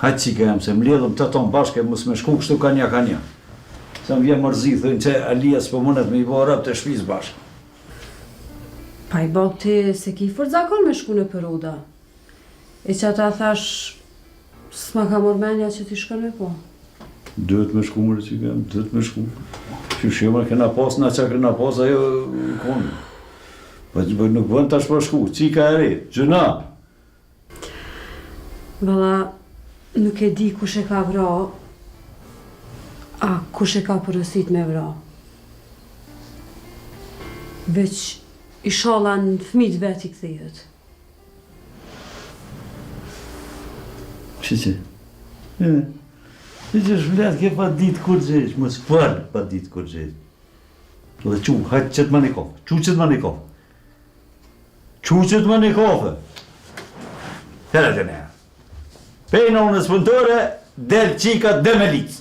Hajtë qika jam, se mbledhëm të tonë bashke, mos me shku kështu ka një. Se më vjen mërzi, thënë që Alia s'po mundet me i bo rap të shpis bashkë. Pa i bok ti se ki zakon me shku në Peruda. E që ata thash, s'ma ka mor menja që ti shkon me po. Duhet me shku mërë që kem, duhet me shku. Shqyshima kena pas, na që kena pas, ajo konë. Po nuk vën tash për shku, qika e re, gjëna. Valla, nuk e di kush e ka vra, a kush e ka përësit me vra. Veç inshallah në fëmijët vet i kthehet. Që? Që shvlet ke pa ditë kur gjesh, mos fal pa ditë kur gjesh. Dhe qu, hajtë qëtë më një kofë, qëtë më një kofë. Qëtë më një kofë. Hele të ne. Pejnë unës pëntore, del qika dhe me licë.